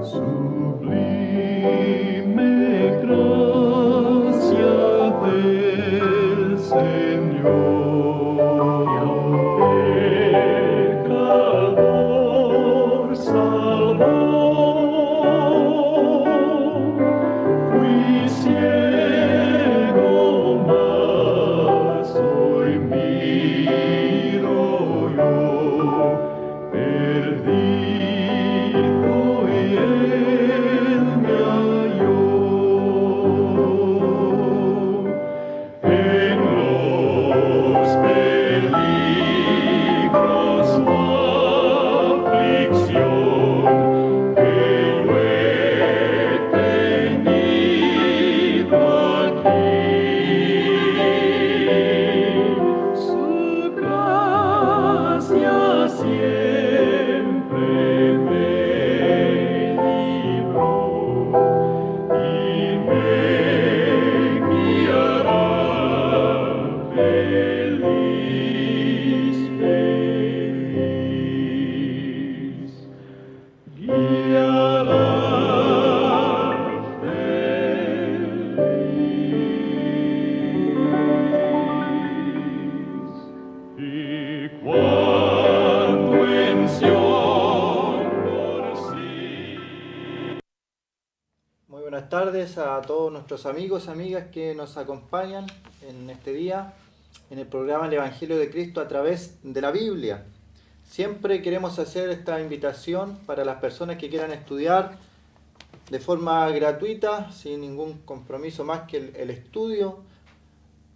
Sublime gracia del Señor, pecador salvó. Fui ciego, mas hoy miro yo, perdido y él me halló. En los peligros o aflicción que yo he tenido aquí, su gracia siempre me libró y me guiará feliz, feliz, guiará feliz. Y cuando en Sion por sí. Muy buenas tardes a todos nuestros amigos y amigas que nos acompañan en este día en el programa El Evangelio de Cristo a través de la Biblia. Siempre queremos hacer esta invitación para las personas que quieran estudiar de forma gratuita, sin ningún compromiso más que el estudio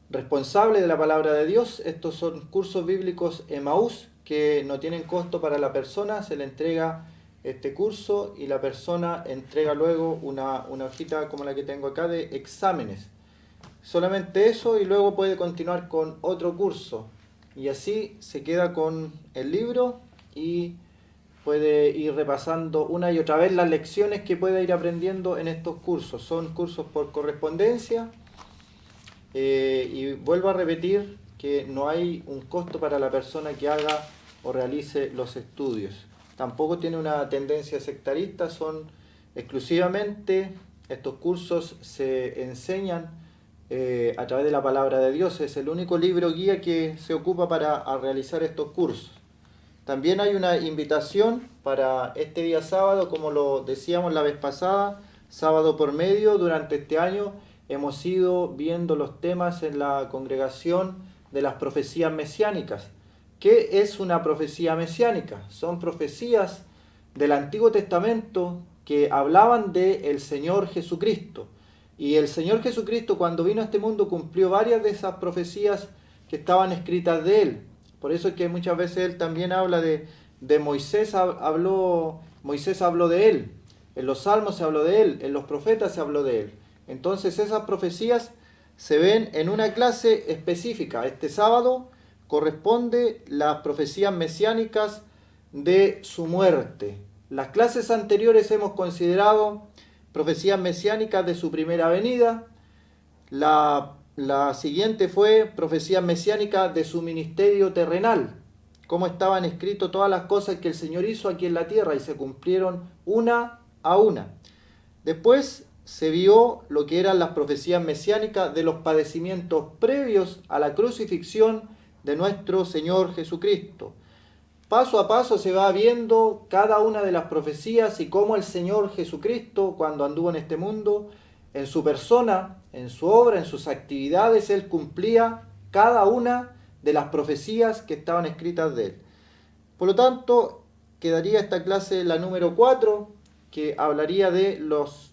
responsable de la palabra de Dios. Estos son cursos bíblicos Emaús que no tienen costo para la persona, se le entrega este curso y la persona entrega luego una hojita como la que tengo acá de exámenes. Solamente eso y luego puede continuar con otro curso y así se queda con el libro y puede ir repasando una y otra vez las lecciones que puede ir aprendiendo en estos cursos. Son cursos por correspondencia y vuelvo a repetir que no hay un costo para la persona que haga o realice los estudios. Tampoco tiene una tendencia sectarista, son exclusivamente, estos cursos se enseñan a través de la palabra de Dios. Es el único libro guía que se ocupa para realizar estos cursos. También hay una invitación para este día sábado, como lo decíamos la vez pasada, sábado por medio. Durante este año hemos ido viendo los temas en la congregación de las profecías mesiánicas. ¿Qué es una profecía mesiánica? Son profecías del Antiguo Testamento que hablaban del Señor Jesucristo. Y el Señor Jesucristo, cuando vino a este mundo, cumplió varias de esas profecías que estaban escritas de Él. Por eso es que muchas veces Él también habla de Moisés, Moisés habló de Él. En los Salmos se habló de Él, en los profetas se habló de Él. Entonces esas profecías se ven en una clase específica. Este sábado corresponde las profecías mesiánicas de su muerte. Las clases anteriores hemos considerado profecías mesiánicas de su primera venida. La siguiente fue profecías mesiánicas de su ministerio terrenal, cómo estaban escritas todas las cosas que el Señor hizo aquí en la tierra y se cumplieron una a una. Después se vio lo que eran las profecías mesiánicas de los padecimientos previos a la crucifixión de nuestro Señor Jesucristo. Paso a paso se va viendo cada una de las profecías y cómo el Señor Jesucristo, cuando anduvo en este mundo, en su persona, en su obra, en sus actividades, Él cumplía cada una de las profecías que estaban escritas de Él. Por lo tanto, quedaría esta clase la número 4, que hablaría de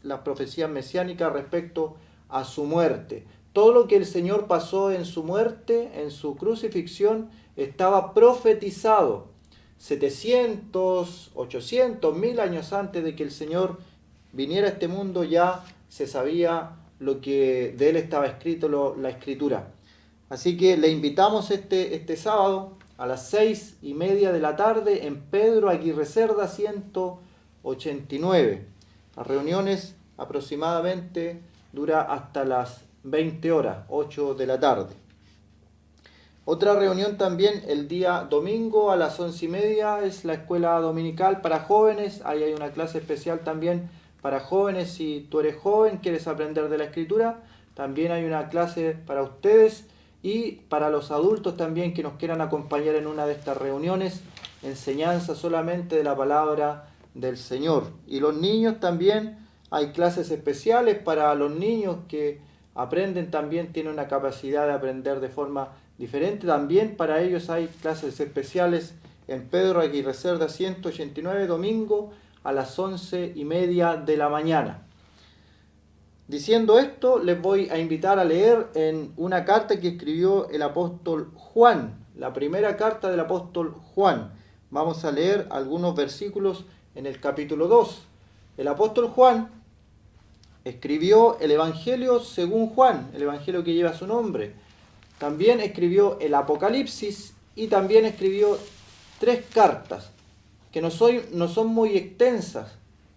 las profecías mesiánicas respecto a su muerte. Todo lo que el Señor pasó en su muerte, en su crucifixión, estaba profetizado 700, 800, 1000 años antes de que el Señor viniera a este mundo. Ya se sabía lo que de Él estaba escrito, la Escritura. Así que le invitamos este sábado a las 6:30 de la tarde en Pedro Aguirre Cerda 189. Las reuniones aproximadamente dura hasta las 20 horas, 8 de la tarde. Otra reunión también el día domingo a las 11:30 es la escuela dominical para jóvenes. Ahí hay una clase especial también para jóvenes. Si tú eres joven, quieres aprender de la Escritura, también hay una clase para ustedes y para los adultos también que nos quieran acompañar en una de estas reuniones. Enseñanza solamente de la palabra del Señor. Y los niños también, hay clases especiales para los niños que aprenden también, tienen una capacidad de aprender de forma diferente. También para ellos hay clases especiales en Pedro Aguirre Cerda 189, domingo a las 11:30 de la mañana. Diciendo esto, les voy a invitar a leer en una carta que escribió el apóstol Juan, la primera carta del apóstol Juan. Vamos a leer algunos versículos en el capítulo 2. El apóstol Juan escribió el Evangelio según Juan, el Evangelio que lleva su nombre. También escribió el Apocalipsis y también escribió 3 cartas que no son muy extensas,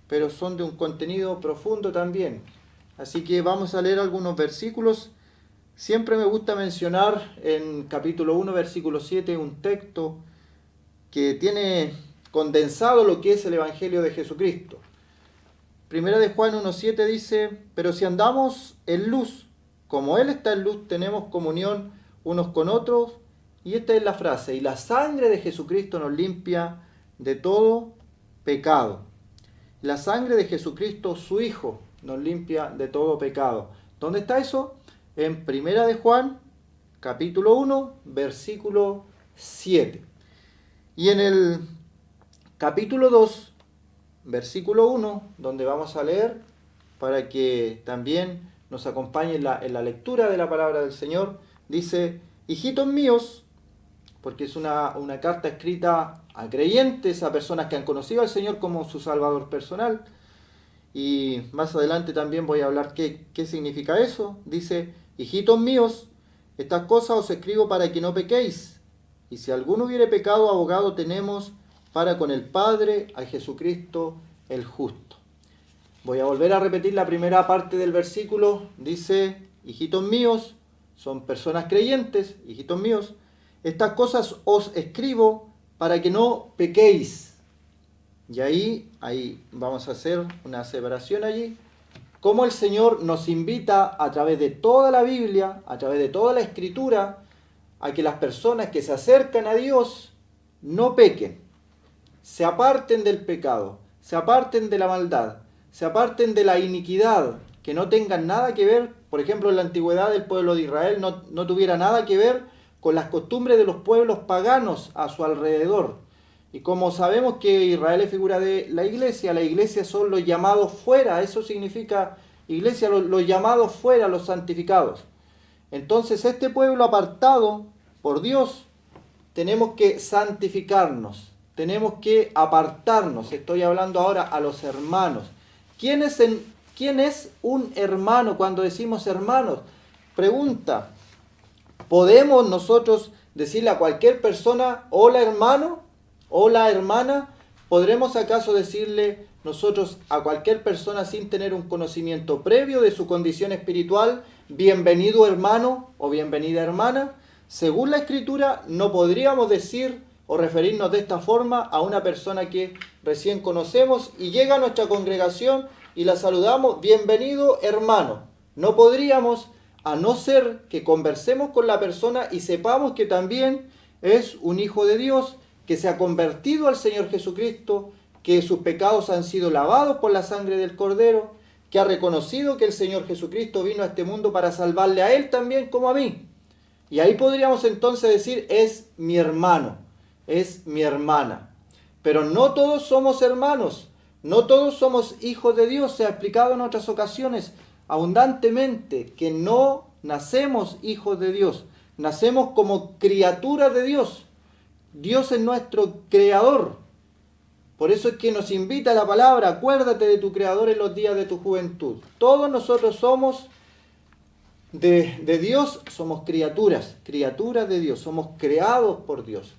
pero son de un contenido profundo también. Así que vamos a leer algunos versículos. Siempre me gusta mencionar en capítulo 1, versículo 7, un texto que tiene condensado lo que es el Evangelio de Jesucristo. Primera de Juan 1:7 dice: pero si andamos en luz, como Él está en luz, tenemos comunión unos con otros. Y esta es la frase: y la sangre de Jesucristo nos limpia de todo pecado. La sangre de Jesucristo, su Hijo, nos limpia de todo pecado. ¿Dónde está eso? En Primera de Juan, capítulo 1, versículo 7. Y en el capítulo 2, versículo 1, donde vamos a leer, para que también nos acompañe en la lectura de la palabra del Señor, dice: hijitos míos, porque es una carta escrita a creyentes, a personas que han conocido al Señor como su Salvador personal. Y más adelante también voy a hablar qué significa eso. Dice: hijitos míos, estas cosas os escribo para que no pequéis. Y si alguno hubiere pecado, abogado tenemos para con el Padre, a Jesucristo el justo. Voy a volver a repetir la primera parte del versículo. Dice: hijitos míos, son personas creyentes, hijitos míos, estas cosas os escribo para que no pequéis. Y ahí vamos a hacer una separación allí. Cómo el Señor nos invita a través de toda la Biblia, a través de toda la Escritura, a que las personas que se acercan a Dios no pequen, se aparten del pecado, se aparten de la maldad, se aparten de la iniquidad, que no tengan nada que ver. Por ejemplo, en la antigüedad el pueblo de Israel no tuviera nada que ver con las costumbres de los pueblos paganos a su alrededor. Y como sabemos que Israel es figura de la iglesia son los llamados fuera, eso significa iglesia, los llamados fuera, los santificados. Entonces este pueblo apartado por Dios, tenemos que santificarnos, tenemos que apartarnos. Estoy hablando ahora a los hermanos. ¿Quién es un hermano cuando decimos hermanos? Pregunta: ¿podemos nosotros decirle a cualquier persona, hola hermano, hola hermana? ¿Podremos acaso decirle nosotros a cualquier persona sin tener un conocimiento previo de su condición espiritual, bienvenido hermano o bienvenida hermana? Según la Escritura, no podríamos decir o referirnos de esta forma a una persona que recién conocemos y llega a nuestra congregación y la saludamos, bienvenido hermano. No podríamos, a no ser que conversemos con la persona y sepamos que también es un hijo de Dios, que se ha convertido al Señor Jesucristo, que sus pecados han sido lavados por la sangre del Cordero, que ha reconocido que el Señor Jesucristo vino a este mundo para salvarle a él también como a mí. Y ahí podríamos entonces decir: es mi hermano, es mi hermana. Pero no todos somos hermanos, no todos somos hijos de Dios. Se ha explicado en otras ocasiones abundantemente que no nacemos hijos de Dios, nacemos como criaturas de Dios. Dios es nuestro creador. Por eso es que nos invita la palabra: acuérdate de tu creador en los días de tu juventud. Todos nosotros somos de Dios, somos criaturas de Dios, somos creados por Dios.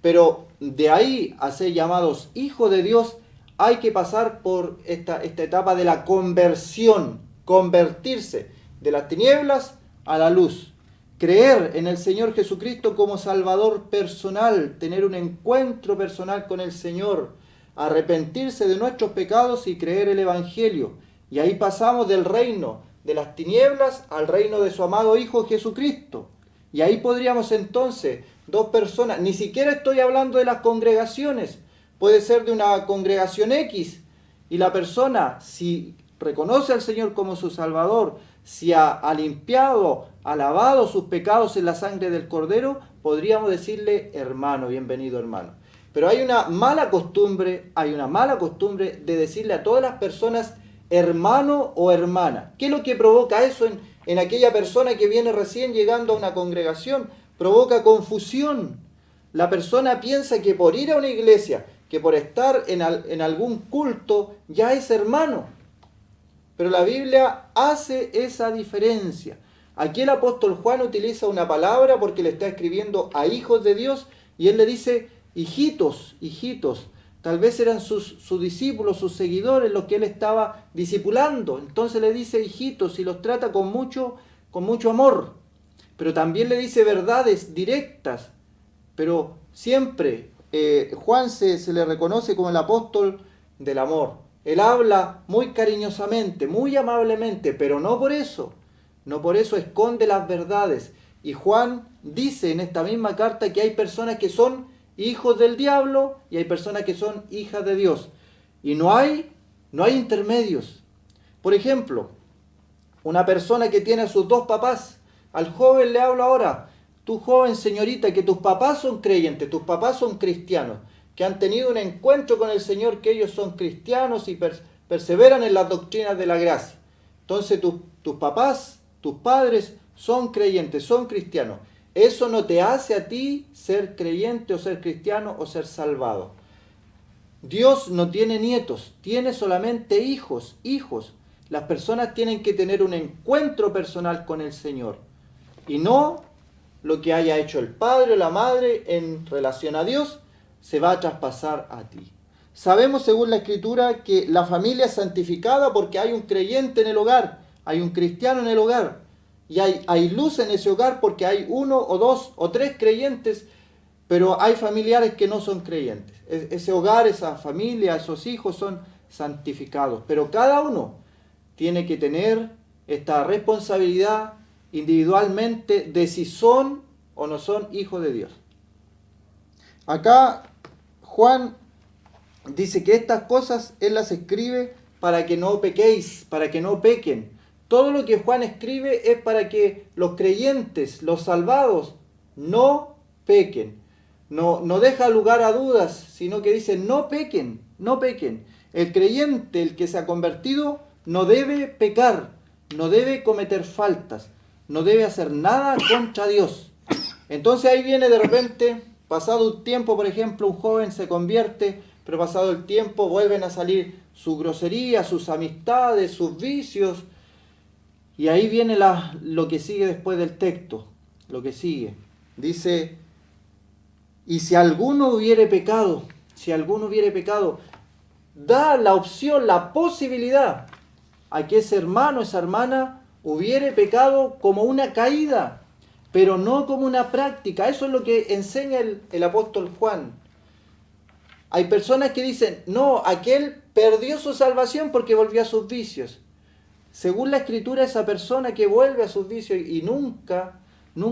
Pero de ahí a ser llamados hijos de Dios, hay que pasar por esta etapa de la conversión, convertirse de las tinieblas a la luz. creer en el Señor Jesucristo como Salvador personal, tener un encuentro personal con el Señor, arrepentirse de nuestros pecados y creer el Evangelio. Y ahí pasamos del reino de las tinieblas al reino de su amado Hijo Jesucristo. Y ahí podríamos entonces, dos personas, ni siquiera estoy hablando de las congregaciones, puede ser de una congregación X, y la persona, si reconoce al Señor como su Salvador, si ha limpiado, ha lavado sus pecados en la sangre del Cordero, podríamos decirle hermano, bienvenido hermano. Pero hay una mala costumbre de decirle a todas las personas hermano o hermana. ¿Qué es lo que provoca eso en aquella persona que viene recién llegando a una congregación? Provoca confusión. La persona piensa que por ir a una iglesia, que por estar en algún culto, ya es hermano. Pero la Biblia hace esa diferencia. Aquí el apóstol Juan utiliza una palabra porque le está escribiendo a hijos de Dios y él le dice hijitos, hijitos. Tal vez eran sus discípulos, sus seguidores, los que él estaba discipulando. Entonces le dice hijitos y los trata con mucho amor. Pero también le dice verdades directas. Pero siempre Juan se le reconoce como el apóstol del amor. Él habla muy cariñosamente, muy amablemente, pero no por eso esconde las verdades. Y Juan dice en esta misma carta que hay personas que son hijos del diablo y hay personas que son hijas de Dios. Y no hay intermedios. Por ejemplo, una persona que tiene a sus dos papás, al joven le hablo ahora, tú joven señorita, que tus papás son creyentes, tus papás son cristianos, que han tenido un encuentro con el Señor, que ellos son cristianos y perseveran en las doctrinas de la gracia. Entonces tus papás, tus padres son creyentes, son cristianos. Eso no te hace a ti ser creyente o ser cristiano o ser salvado. Dios no tiene nietos, tiene solamente hijos. Las personas tienen que tener un encuentro personal con el Señor. Y no lo que haya hecho el padre o la madre en relación a Dios se va a traspasar a ti. Sabemos según la Escritura que la familia es santificada porque hay un creyente en el hogar, hay un cristiano en el hogar. Y hay luz en ese hogar porque hay uno o dos o tres creyentes, pero hay familiares que no son creyentes. Ese hogar, esa familia, esos hijos son santificados. Pero cada uno tiene que tener esta responsabilidad individualmente de si son o no son hijos de Dios. Acá Juan dice que estas cosas él las escribe para que no pequéis, para que no pequen. Todo lo que Juan escribe es para que los creyentes, los salvados, no pequen. No deja lugar a dudas, sino que dice no pequen, no pequen. El creyente, el que se ha convertido, no debe pecar, no debe cometer faltas, no debe hacer nada contra Dios. Entonces ahí viene de repente, pasado un tiempo, por ejemplo, un joven se convierte, pero pasado el tiempo vuelven a salir su grosería, sus amistades, sus vicios. Y ahí viene lo que sigue después del texto, lo que sigue. Dice, y si alguno hubiere pecado, da la opción, la posibilidad a que ese hermano, esa hermana, hubiere pecado como una caída, pero no como una práctica. Eso es lo que enseña el apóstol Juan. Hay personas que dicen, no, aquel perdió su salvación porque volvió a sus vicios. Según la Escritura, esa persona que vuelve a sus vicios y nunca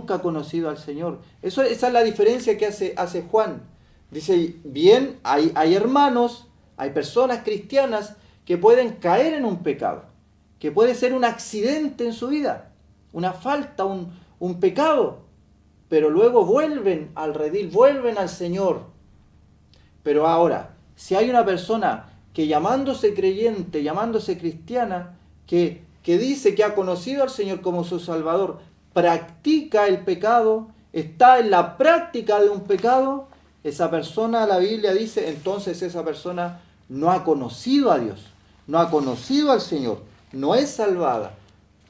ha conocido al Señor. Esa es la diferencia que hace Juan. Dice, bien, hay hermanos, hay personas cristianas que pueden caer en un pecado, que puede ser un accidente en su vida, una falta, un pecado, pero luego vuelven al redil, vuelven al Señor. Pero ahora, si hay una persona que llamándose creyente, llamándose cristiana, que dice que ha conocido al Señor como su Salvador, practica el pecado, está en la práctica de un pecado, esa persona, la Biblia dice, entonces esa persona no ha conocido a Dios, no ha conocido al Señor, no es salvada,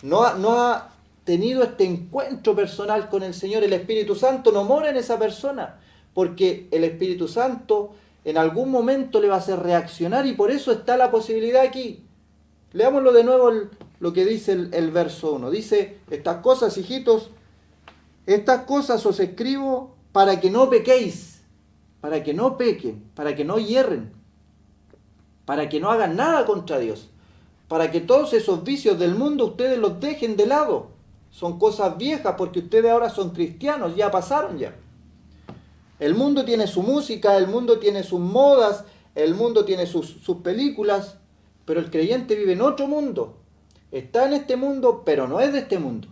no ha tenido este encuentro personal con el Señor. El Espíritu Santo no mora en esa persona, porque el Espíritu Santo en algún momento le va a hacer reaccionar y por eso está la posibilidad aquí. Leámoslo de nuevo lo que dice el verso 1. Dice, estas cosas, hijitos, Estas cosas os escribo para que no pequéis, para que no pequen, para que no hierren, para que no hagan nada contra Dios, para que todos esos vicios del mundo ustedes los dejen de lado. Son cosas viejas porque ustedes ahora son cristianos, ya pasaron ya. El mundo tiene su música, el mundo tiene sus modas, el mundo tiene sus películas, pero el creyente vive en otro mundo. Está en este mundo, pero no es de este mundo.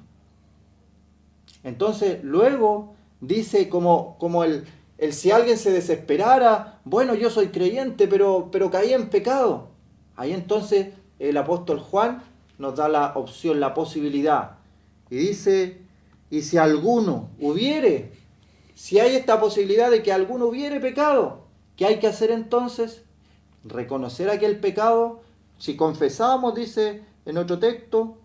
Entonces, luego dice como el si alguien se desesperara, bueno, yo soy creyente, pero caí en pecado. Ahí entonces el apóstol Juan nos da la opción, la posibilidad. Y dice, y si alguno hubiere, si hay esta posibilidad de que alguno hubiere pecado, ¿qué hay que hacer entonces? Reconocer aquel pecado. Si confesamos, dice en otro texto,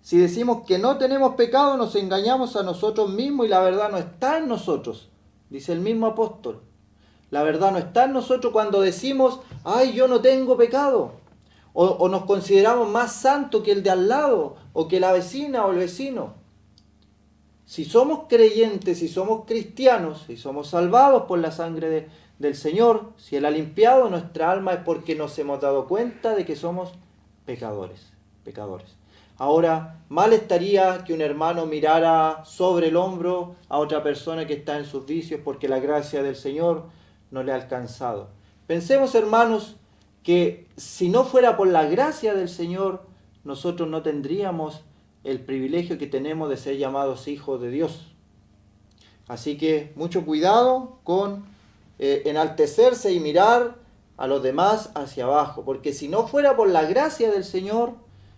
si decimos que no tenemos pecado, nos engañamos a nosotros mismos y la verdad no está en nosotros, dice el mismo apóstol. La verdad no está en nosotros cuando decimos, ay, yo no tengo pecado. O nos consideramos más santos que el de al lado, o que la vecina o el vecino. Si somos creyentes, si somos cristianos, si somos salvados por la sangre del Señor, si Él ha limpiado nuestra alma, es porque nos hemos dado cuenta de que somos pecadores. Ahora, mal estaría que un hermano mirara sobre el hombro a otra persona que está en sus vicios porque la gracia del Señor no le ha alcanzado. Pensemos, hermanos, que si no fuera por la gracia del Señor, nosotros no tendríamos el privilegio que tenemos de ser llamados hijos de Dios. Así que mucho cuidado con enaltecerse y mirar a los demás hacia abajo, porque si no fuera por la gracia del Señor,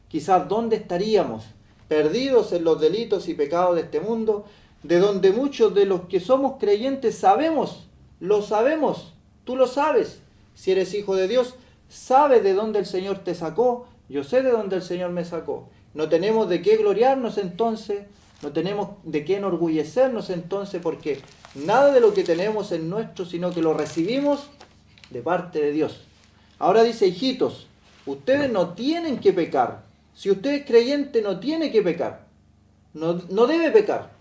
quizás ¿dónde estaríamos? Perdidos en los delitos y pecados de este mundo, de donde muchos de los que somos creyentes sabemos, lo sabemos, tú lo sabes, si eres hijo de Dios, sabes de dónde el Señor te sacó, yo sé de dónde el Señor me sacó. No tenemos de qué gloriarnos entonces, no tenemos de qué enorgullecernos entonces, porque nada de lo que tenemos es nuestro, sino que lo recibimos de parte de Dios. Ahora dice, hijitos, ustedes no tienen que pecar. Si usted es creyente, no tiene que pecar. No debe pecar,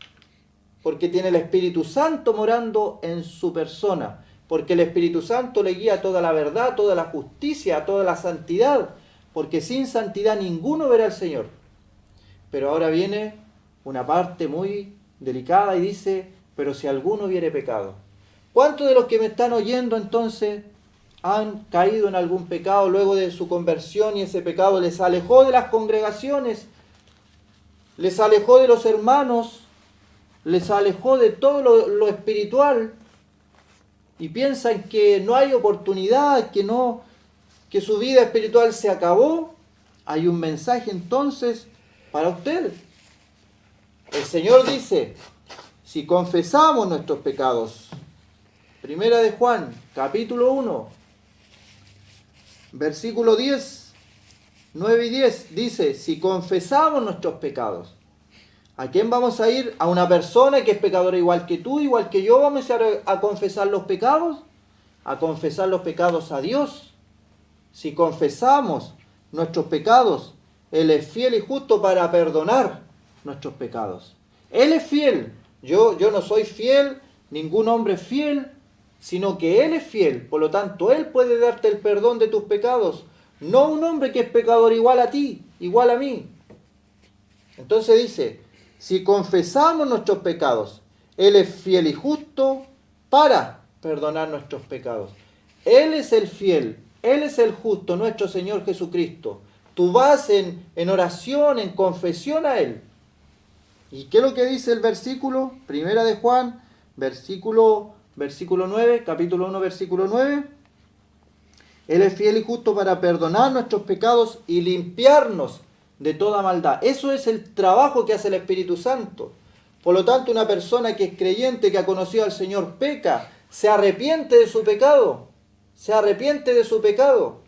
porque tiene el Espíritu Santo morando en su persona, porque el Espíritu Santo le guía toda la verdad, toda la justicia, toda la santidad, porque sin santidad ninguno verá al Señor. Pero ahora viene una parte muy delicada y dice, pero si alguno hubiere pecado. ¿Cuántos de los que me están oyendo entonces han caído en algún pecado luego de su conversión y ese pecado les alejó de las congregaciones, les alejó de los hermanos, les alejó de todo lo espiritual y piensan que no hay oportunidad, que su vida espiritual se acabó? Hay un mensaje entonces para usted. El Señor dice, si confesamos nuestros pecados, Primera de Juan, capítulo 1, versículo 10, 9 y 10, dice, si confesamos nuestros pecados, ¿a quién vamos a ir? ¿A una persona que es pecadora igual que tú, igual que yo? ¿Vamos a confesar los pecados? A confesar los pecados a Dios. Si confesamos nuestros pecados, Él es fiel y justo para perdonar nuestros pecados. Él es fiel. Yo no soy fiel, ningún hombre es fiel, sino que Él es fiel. Por lo tanto, Él puede darte el perdón de tus pecados. No un hombre que es pecador igual a ti, igual a mí. Entonces dice, si confesamos nuestros pecados, Él es fiel y justo para perdonar nuestros pecados. Él es el fiel, Él es el justo, nuestro Señor Jesucristo. Tú vas en oración, en confesión a Él. ¿Y qué es lo que dice el versículo? Primera de Juan, versículo 9, capítulo 1, versículo 9. Él es fiel y justo para perdonar nuestros pecados y limpiarnos de toda maldad. Eso es el trabajo que hace el Espíritu Santo. Por lo tanto, una persona que es creyente, que ha conocido al Señor, peca, se arrepiente de su pecado. Se arrepiente de su pecado.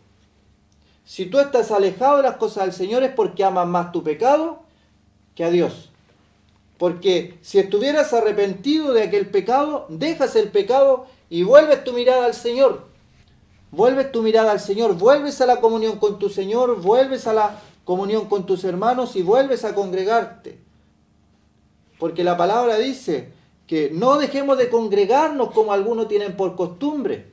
Si tú estás alejado de las cosas del Señor es porque amas más tu pecado que a Dios. Porque si estuvieras arrepentido de aquel pecado, dejas el pecado y vuelves tu mirada al Señor. Vuelves tu mirada al Señor, vuelves a la comunión con tu Señor, vuelves a la comunión con tus hermanos y vuelves a congregarte. Porque la palabra dice que no dejemos de congregarnos como algunos tienen por costumbre.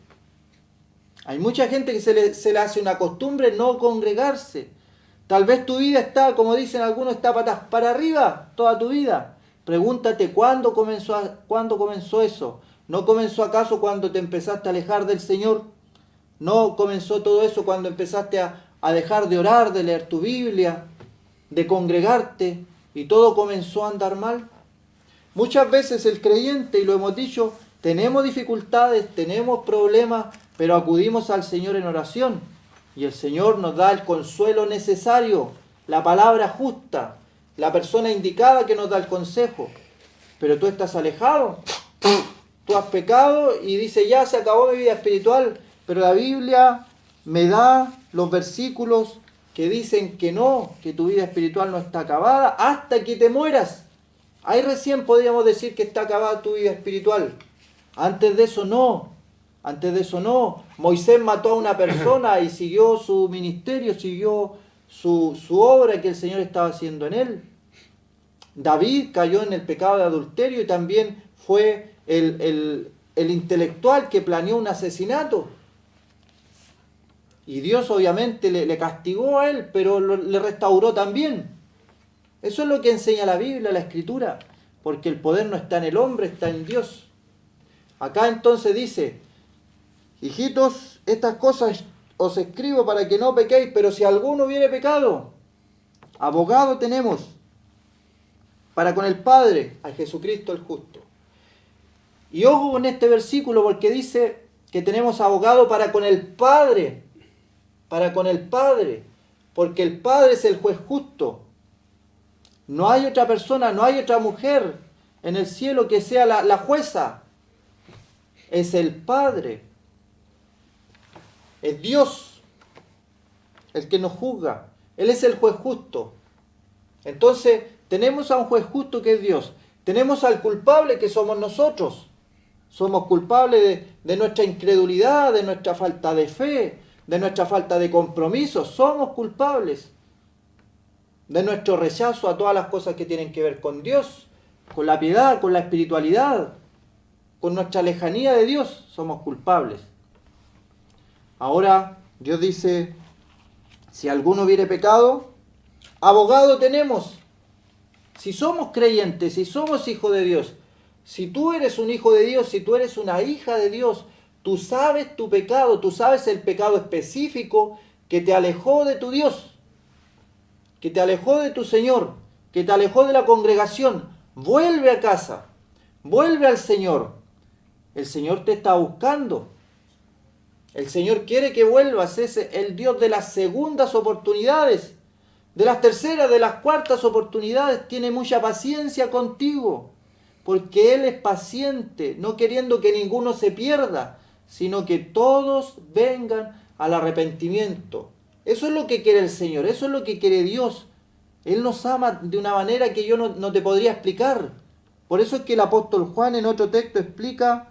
Hay mucha gente que se le hace una costumbre no congregarse. Tal vez tu vida está, como dicen algunos, está patas para arriba toda tu vida. Pregúntate ¿cuándo comenzó eso? ¿No comenzó acaso cuando te empezaste a alejar del Señor? ¿No comenzó todo eso cuando empezaste a dejar de orar, de leer tu Biblia, de congregarte y todo comenzó a andar mal? Muchas veces el creyente, y lo hemos dicho, tenemos dificultades, tenemos problemas, pero acudimos al Señor en oración y el Señor nos da el consuelo necesario, la palabra justa, la persona indicada que nos da el consejo. Pero tú estás alejado, tú has pecado y dices ya se acabó mi vida espiritual, pero la Biblia me da los versículos que dicen que no, que tu vida espiritual no está acabada hasta que te mueras. Ahí recién podríamos decir que está acabada tu vida espiritual. Antes de eso no. Antes de eso no. Moisés mató a una persona y siguió su ministerio, siguió su obra que el Señor estaba haciendo en él. David cayó en el pecado de adulterio y también fue el intelectual que planeó un asesinato. Y Dios obviamente le castigó a él, pero le restauró también. Eso es lo que enseña la Biblia, la Escritura, porque el poder no está en el hombre, está en Dios. Acá entonces dice, hijitos, estas cosas os escribo para que no pequéis, pero si alguno hubiere pecado, abogado tenemos para con el Padre, a Jesucristo el justo. Y ojo con este versículo porque dice que tenemos abogado para con el Padre, porque el Padre es el juez justo. No hay otra persona, no hay otra mujer en el cielo que sea la jueza. Es el Padre. Es Dios el que nos juzga. Él es el juez justo. Entonces, tenemos a un juez justo que es Dios. Tenemos al culpable que somos nosotros. Somos culpables de nuestra incredulidad, de nuestra falta de fe, de nuestra falta de compromiso. Somos culpables de nuestro rechazo a todas las cosas que tienen que ver con Dios, con la piedad, con la espiritualidad, con nuestra lejanía de Dios. Somos culpables. Ahora, Dios dice, si alguno hubiere pecado, abogado tenemos. Si somos creyentes, si somos hijos de Dios, si tú eres un hijo de Dios, si tú eres una hija de Dios, tú sabes tu pecado, tú sabes el pecado específico que te alejó de tu Dios, que te alejó de tu Señor, que te alejó de la congregación. Vuelve a casa, vuelve al Señor. El Señor te está buscando. El Señor quiere que vuelvas. Es el Dios de las segundas oportunidades, de las terceras, de las cuartas oportunidades. Tiene mucha paciencia contigo, porque Él es paciente, no queriendo que ninguno se pierda, sino que todos vengan al arrepentimiento. Eso es lo que quiere el Señor, eso es lo que quiere Dios. Él nos ama de una manera que yo no te podría explicar. Por eso es que el apóstol Juan en otro texto explica,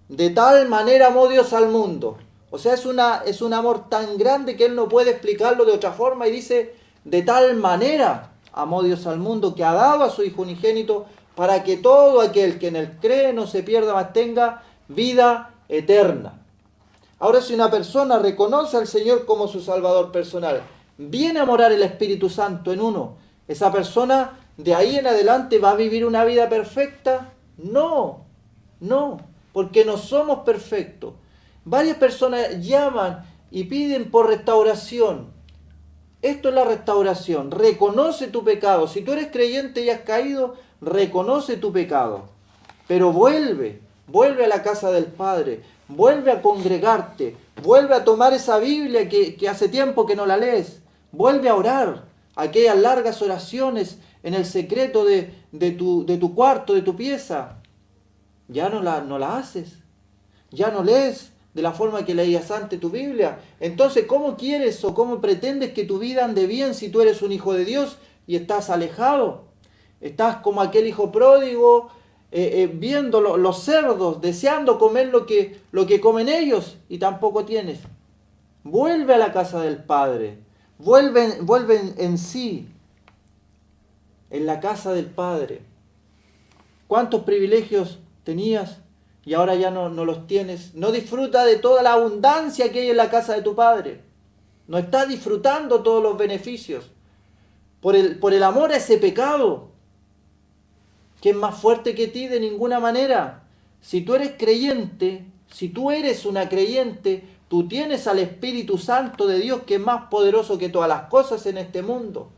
de tal manera amó Dios al mundo. O sea, es un amor tan grande que Él no puede explicarlo de otra forma y dice, de tal manera amó Dios al mundo que ha dado a su Hijo unigénito para que todo aquel que en Él cree no se pierda, mas tenga vida eterna. Ahora, si una persona reconoce al Señor como su Salvador personal, viene a morar el Espíritu Santo en uno, ¿esa persona de ahí en adelante va a vivir una vida perfecta? No, porque no somos perfectos. Varias personas llaman y piden por restauración. Esto es la restauración. Reconoce tu pecado. Si tú eres creyente y has caído, reconoce tu pecado. Pero vuelve a la casa del Padre. Vuelve a congregarte, vuelve a tomar esa Biblia que hace tiempo que no la lees, vuelve a orar, aquellas largas oraciones en el secreto de tu cuarto, de tu pieza. Ya no la haces, ya no lees de la forma que leías antes tu Biblia. Entonces, ¿cómo quieres o cómo pretendes que tu vida ande bien si tú eres un hijo de Dios y estás alejado? Estás como aquel hijo pródigo, viendo los cerdos, deseando comer lo que comen ellos y tampoco tienes. Vuelve a la casa del Padre, vuelve en sí, en la casa del Padre. ¿Cuántos privilegios tenías y ahora ya no los tienes? No disfruta de toda la abundancia que hay en la casa de tu padre. No estás disfrutando todos los beneficios. Por el amor a ese pecado, que es más fuerte que ti de ninguna manera. Si tú eres creyente, si tú eres una creyente, tú tienes al Espíritu Santo de Dios, que es más poderoso que todas las cosas en este mundo.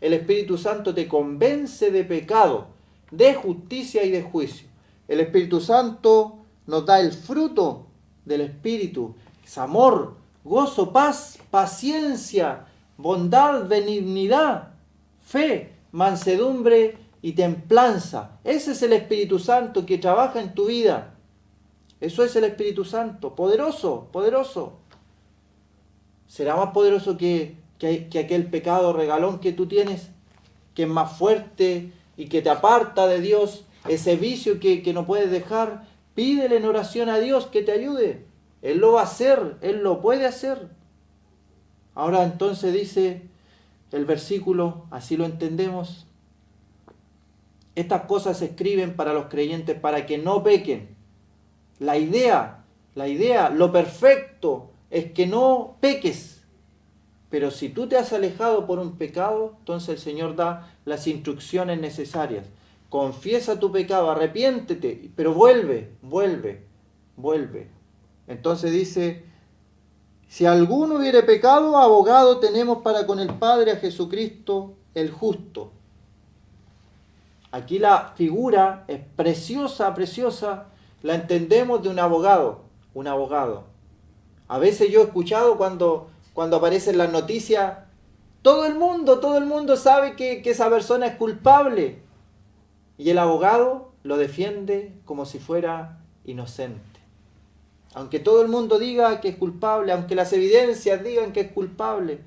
El Espíritu Santo te convence de pecado, de justicia y de juicio. El Espíritu Santo nos da el fruto del Espíritu. Es amor, gozo, paz, paciencia, bondad, benignidad, fe, mansedumbre y templanza. Ese es el Espíritu Santo que trabaja en tu vida. Eso es el Espíritu Santo, poderoso, poderoso. ¿Será más poderoso que aquel pecado regalón que tú tienes? Que es más fuerte y que te aparta de Dios, ese vicio que no puedes dejar. Pídele en oración a Dios que te ayude. Él lo va a hacer, Él lo puede hacer. Ahora entonces dice el versículo, así lo entendemos: estas cosas se escriben para los creyentes para que no pequen. La idea, lo perfecto es que no peques. Pero si tú te has alejado por un pecado, entonces el Señor da las instrucciones necesarias. Confiesa tu pecado, arrepiéntete, pero vuelve. Entonces dice: si alguno hubiere pecado, abogado tenemos para con el Padre, a Jesucristo el justo. Aquí la figura es preciosa, preciosa. La entendemos de un abogado. A veces yo he escuchado cuando aparecen las noticias, todo el mundo sabe que esa persona es culpable. Y el abogado lo defiende como si fuera inocente. Aunque todo el mundo diga que es culpable, aunque las evidencias digan que es culpable,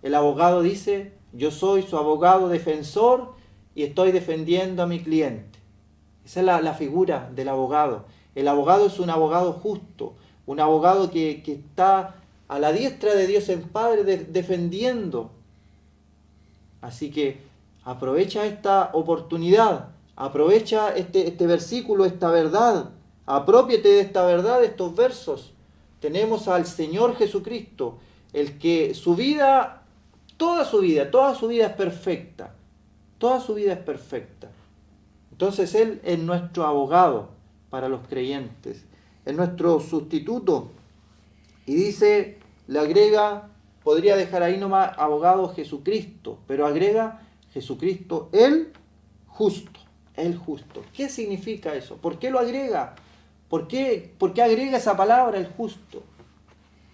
el abogado dice: yo soy su abogado defensor y estoy defendiendo a mi cliente. Esa es la figura del abogado. El abogado es un abogado justo, un abogado que está a la diestra de Dios el Padre defendiendo. Así que aprovecha esta oportunidad, aprovecha este versículo, esta verdad, apropiate de esta verdad, de estos versos. Tenemos al Señor Jesucristo, el que su vida, toda su vida es perfecta. Toda su vida es perfecta. Entonces Él es nuestro abogado para los creyentes, es nuestro sustituto. Y dice, le agrega, podría dejar ahí nomás abogado Jesucristo, pero agrega Jesucristo el justo, el justo. ¿Qué significa eso? ¿Por qué lo agrega? ¿Por qué agrega esa palabra, el justo?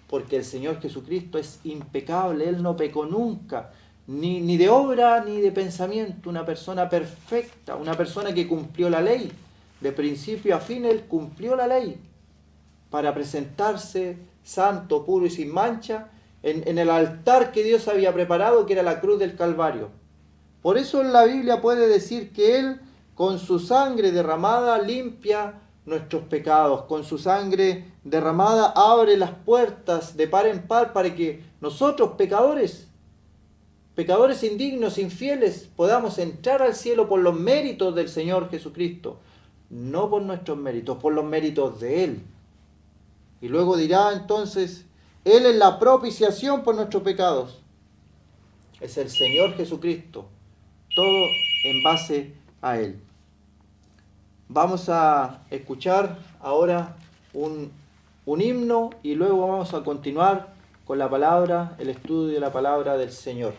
Porque el Señor Jesucristo es impecable, Él no pecó nunca, ni de obra ni de pensamiento, una persona perfecta, una persona que cumplió la ley. De principio a fin Él cumplió la ley para presentarse santo, puro y sin mancha en el altar que Dios había preparado, que era la cruz del Calvario. Por eso en la Biblia puede decir que Él, con su sangre derramada, limpia nuestros pecados. Con su sangre derramada abre las puertas de par en par para que nosotros, pecadores indignos, infieles, podamos entrar al cielo por los méritos del Señor Jesucristo. No por nuestros méritos, por los méritos de Él. Y luego dirá entonces, Él es la propiciación por nuestros pecados. Es el Señor Jesucristo. Todo en base a Él. Vamos a escuchar ahora un himno y luego vamos a continuar con la palabra, el estudio de la palabra del Señor.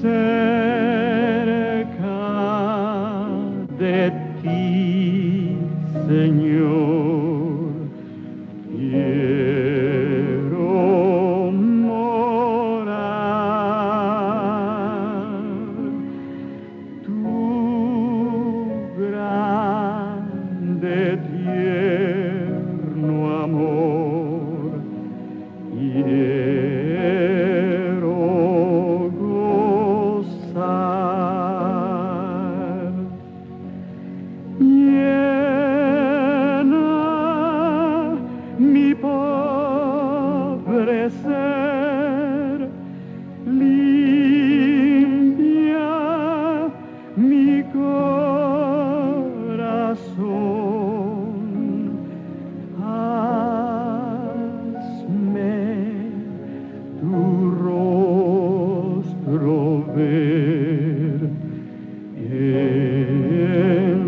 Cerca de ti, Señor, quiero morar. Tu grande tierno amor quiero gozar. podré ser limpia mi corazón. Hazme tu rostro ver en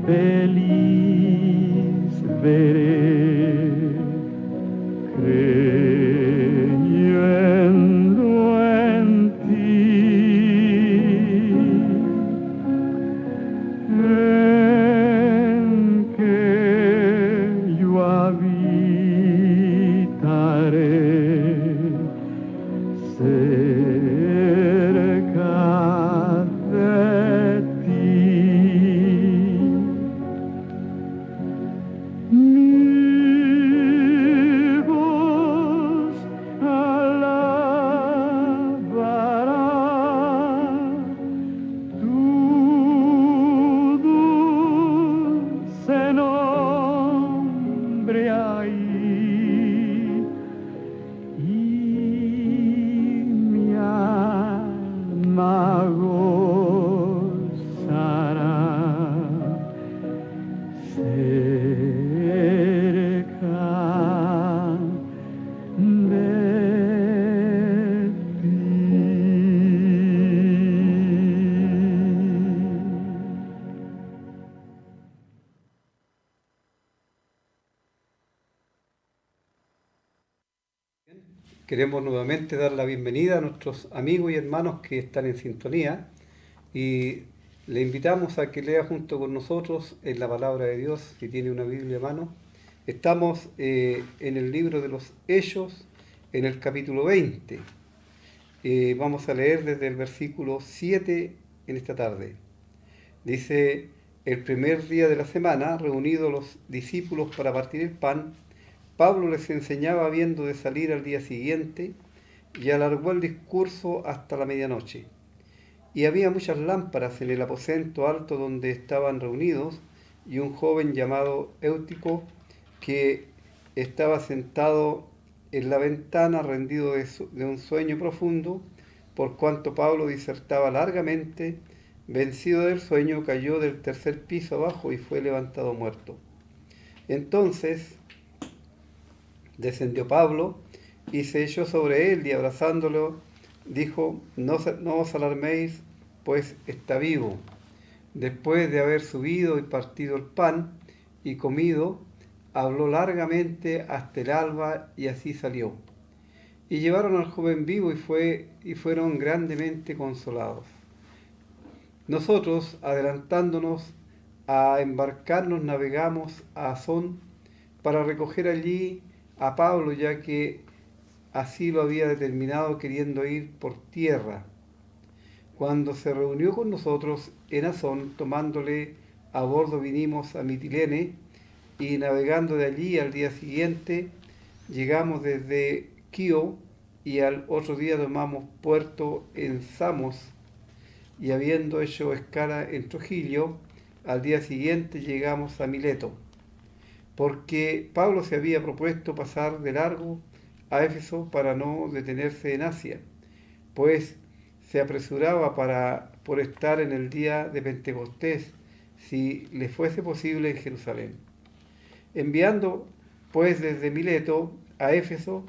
feliz veré, creyendo en ti, en que yo habitaré cerca de ti. Mi voz alabará tu dulce nombre ahí, y mi alma gozará cerca de ti. Queremos nuevamente dar la bienvenida a nuestros amigos y hermanos que están en sintonía y le invitamos a que lea junto con nosotros en la palabra de Dios, si tiene una Biblia a mano. Estamos en el libro de los Hechos, en el capítulo 20. Vamos a leer desde el versículo 7 en esta tarde. Dice: el primer día de la semana, reunidos los discípulos para partir el pan, Pablo les enseñaba habiendo de salir al día siguiente, y alargó el discurso hasta la medianoche. Y había muchas lámparas en el aposento alto donde estaban reunidos, y un joven llamado Eutico, que estaba sentado en la ventana rendido de un sueño profundo, por cuanto Pablo disertaba largamente, vencido del sueño, cayó del tercer piso abajo y fue levantado muerto. Entonces descendió Pablo y se echó sobre él, y abrazándolo dijo: no os alarméis, pues está vivo. Después de haber subido y partido el pan y comido, habló largamente hasta el alba, y así salió. Y llevaron al joven vivo y fueron grandemente consolados. Nosotros, adelantándonos a embarcarnos, navegamos a Asón para recoger allí a Pablo, ya que así lo había determinado, queriendo ir por tierra. Cuando se reunió con nosotros en Asón, tomándole a bordo, vinimos a Mitilene, y navegando de allí al día siguiente llegamos desde Quío, y al otro día tomamos puerto en Samos, y habiendo hecho escala en Trogilio, al día siguiente llegamos a Mileto, porque Pablo se había propuesto pasar de largo a Éfeso para no detenerse en Asia, pues se apresuraba por estar en el día de Pentecostés, si le fuese posible, en Jerusalén. Enviando pues desde Mileto a Éfeso,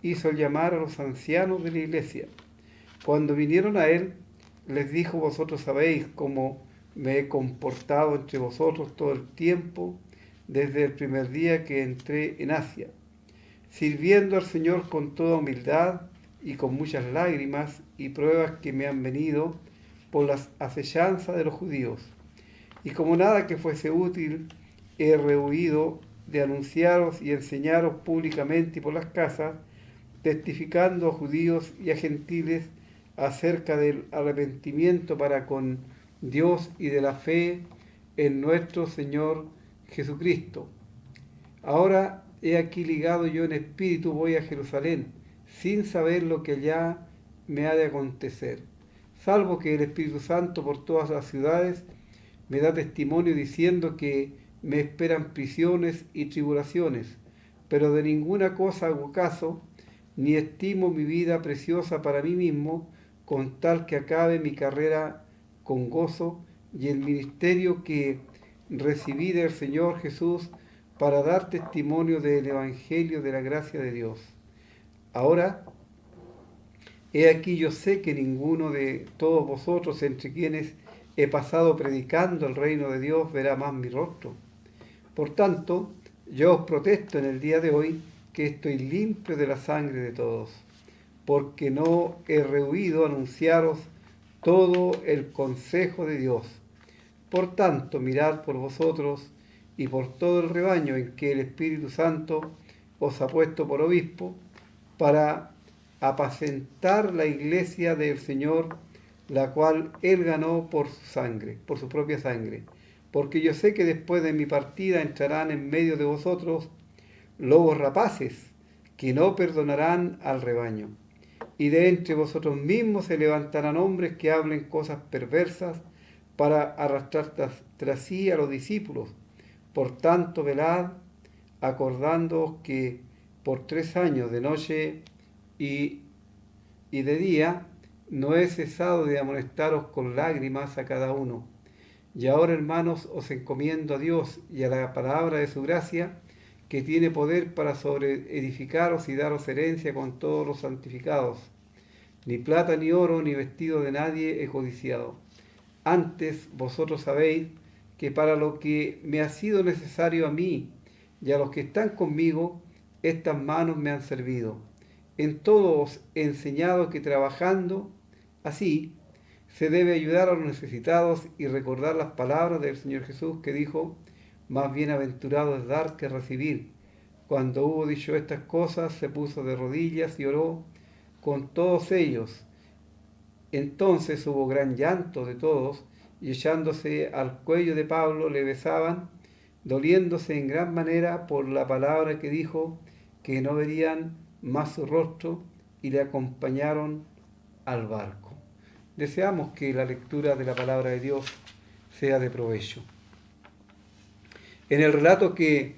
hizo llamar a los ancianos de la iglesia. Cuando vinieron a él, les dijo: vosotros sabéis cómo me he comportado entre vosotros todo el tiempo, desde el primer día que entré en Asia, sirviendo al Señor con toda humildad y con muchas lágrimas y pruebas que me han venido por las acechanzas de los judíos. Y como nada que fuese útil, he rehuido de anunciaros y enseñaros públicamente y por las casas, testificando a judíos y a gentiles acerca del arrepentimiento para con Dios y de la fe en nuestro Señor Jesucristo. Ahora he aquí ligado yo en espíritu, voy a Jerusalén, sin saber lo que allá me ha de acontecer, salvo que el Espíritu Santo por todas las ciudades me da testimonio diciendo que me esperan prisiones y tribulaciones, pero de ninguna cosa hago caso, ni estimo mi vida preciosa para mí mismo, con tal que acabe mi carrera con gozo y el ministerio que recibí del Señor Jesús para dar testimonio del Evangelio de la gracia de Dios. Ahora, he aquí yo sé que ninguno de todos vosotros, entre quienes he pasado predicando el reino de Dios, verá más mi rostro. Por tanto, yo os protesto en el día de hoy que estoy limpio de la sangre de todos, porque no he rehuido anunciaros todo el consejo de Dios. Por tanto, mirad por vosotros y por todo el rebaño en que el Espíritu Santo os ha puesto por obispo, para apacentar la iglesia del Señor, la cual Él ganó por su sangre, por su propia sangre. Porque yo sé que después de mi partida entrarán en medio de vosotros lobos rapaces, que no perdonarán al rebaño. Y de entre vosotros mismos se levantarán hombres que hablen cosas perversas para arrastrar tras sí a los discípulos. Por tanto, velad, acordándoos que por 3 años de noche y de día no he cesado de amonestaros con lágrimas a cada uno. Y ahora, hermanos, os encomiendo a Dios y a la palabra de su gracia, que tiene poder para sobreedificaros y daros herencia con todos los santificados. Ni plata, ni oro, ni vestido de nadie he codiciado. Antes vosotros sabéis que para lo que me ha sido necesario a mí y a los que están conmigo, estas manos me han servido. En todo os he enseñado que trabajando así se debe ayudar a los necesitados y recordar las palabras del Señor Jesús, que dijo: más bienaventurado es dar que recibir. Cuando hubo dicho estas cosas, se puso de rodillas y oró con todos ellos. Entonces hubo gran llanto de todos, y echándose al cuello de Pablo le besaban, doliéndose en gran manera por la palabra que dijo, que no verían más su rostro, y le acompañaron al barco. Deseamos que la lectura de la palabra de Dios sea de provecho. En el relato que